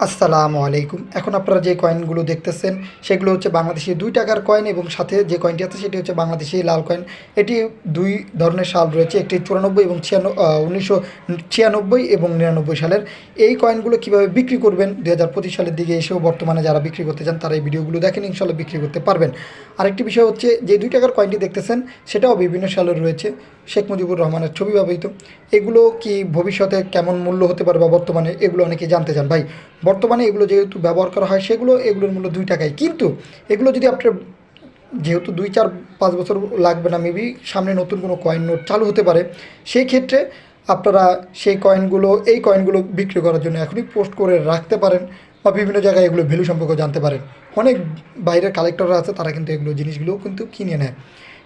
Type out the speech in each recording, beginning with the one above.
আসসালামু আলাইকুম। এখন আপনারা যে কয়েনগুলো দেখতেছেন সেগুলো হচ্ছে বাংলাদেশি ৳২ কয়েন এবং সাথে যে কয়েনটি আছে সেটি হচ্ছে বাংলাদেশি লাল কয়েন। এটি ২ ধরনের সাল রয়েছে। একটি ৯৪ এবং ১৯৯৬ এবং ৯৯ সালের। এই কয়েনগুলো কীভাবে বিক্রি করবেন ২০২৫ সালের দিকে এসেও বর্তমানে যারা বিক্রি করতে চান তারা এই ভিডিওগুলো দেখেন, ইনশাআল্লাহ বিক্রি করতে পারবেন। আরেকটি বিষয় হচ্ছে যে ৳২ কয়েনটি দেখতেছেন সেটাও বিভিন্ন সালের রয়েছে। শেখ মুজিবুর রহমানের ছবি ব্যবহৃত। এগুলো কি ভবিষ্যতে কেমন মূল্য হতে পারে বা বর্তমানে এগুলো অনেকেই জানতে চান। ভাই, বর্তমানে এগুলো যেহেতু ব্যবহার করা হয় এগুলোর মূল্য ৳২। কিন্তু এগুলো যদি আপনার যেহেতু ২, ৪, ৫ বছর লাগবে না, মেবি সামনে নতুন কোনো কয়েন নোট চালু হতে পারে। সেই ক্ষেত্রে আপনারা এই কয়েনগুলো বিক্রি করার জন্য এখনই পোস্ট করে রাখতে পারেন বা বিভিন্ন জায়গায় এগুলো ভ্যালু সম্পর্কে জানতে পারেন। অনেক বাইরের কালেক্টররা আছে, তারা কিন্তু এগুলো জিনিসগুলোও কিন্তু কিনে নেয়।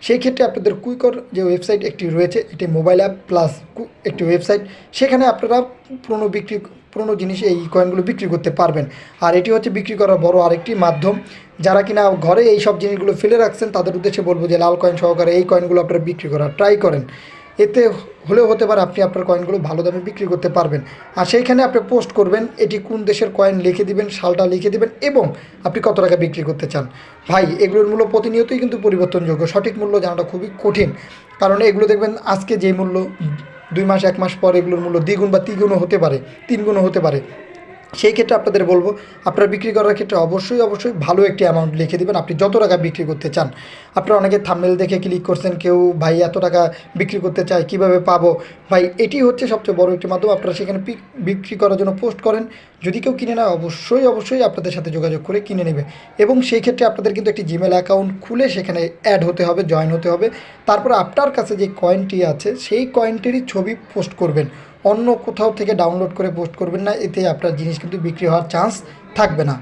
সেই ক্ষেত্রে আপনাদের কুইকর যে ওয়েবসাইট একটি রয়েছে, এটি মোবাইল অ্যাপ প্লাস একটি ওয়েবসাইট। সেখানে আপনারা পুরনো জিনিস এই কয়েনগুলো বিক্রি করতে পারবেন। আর এটি হচ্ছে বিক্রি করার বড় আরেকটি মাধ্যম। যারা কিনা ঘরে এই সব জিনিসগুলো ফেলে রাখছেন তাদের উদ্দেশ্যে বলবো যে লাল কয়েন সহকারে এই কয়েনগুলো আপনারা বিক্রি করার ট্রাই করেন। এতে হলেও হতে পারে আপনি আপনার কয়েনগুলো ভালো দামে বিক্রি করতে পারবেন। আর সেইখানে আপনি পোস্ট করবেন, এটি কোন দেশের কয়েন লিখে দিবেন, সালটা লিখে দিবেন এবং আপনি কত টাকা বিক্রি করতে চান। ভাই, এগুলোর মূল্য প্রতিনিয়তই কিন্তু পরিবর্তনযোগ্য, সঠিক মূল্য জানাটা খুবই কঠিন। কারণ এগুলো দেখবেন আজকে যে মূল্য ২ মাস ১ মাস পর এগুলোর মূল্য দ্বিগুণ বা তিনগুণও হতে পারে, ৩ গুণও হতে পারে। সেই ক্ষেত্রে আপনাদের বলব, আপনারা বিক্রি করার ক্ষেত্রে অবশ্যই ভালো একটি অ্যামাউন্ট লিখে দিবেন আপনি যত টাকা বিক্রি করতে চান। আপনারা অনেকে থাম্বনেল দেখে ক্লিক করছেন, কেউ ভাই এত টাকা বিক্রি করতে চায় কীভাবে পাবো। ভাই, এটি হচ্ছে সবচেয়ে বড় একটি মাধ্যম। আপনারা সেখানে বিক্রি করার জন্য পোস্ট করেন। যদি কেউ কিনে নেয় অবশ্যই আপনাদের সাথে যোগাযোগ করে কিনে নেবে। এবং সেই ক্ষেত্রে আপনাদের কিন্তু একটি জিমেল অ্যাকাউন্ট খুলে সেখানে অ্যাড হতে হবে, জয়েন হতে হবে। তারপর আপনার কাছে যে কয়েনটি আছে সেই কয়েনটিরই ছবি পোস্ট করবেন। অন্য কোথাও থেকে ডাউনলোড করে পোস্ট করবেন না, এতে আপনার জিনিস কিন্তু বিক্রি হওয়ার চান্স থাকবে না।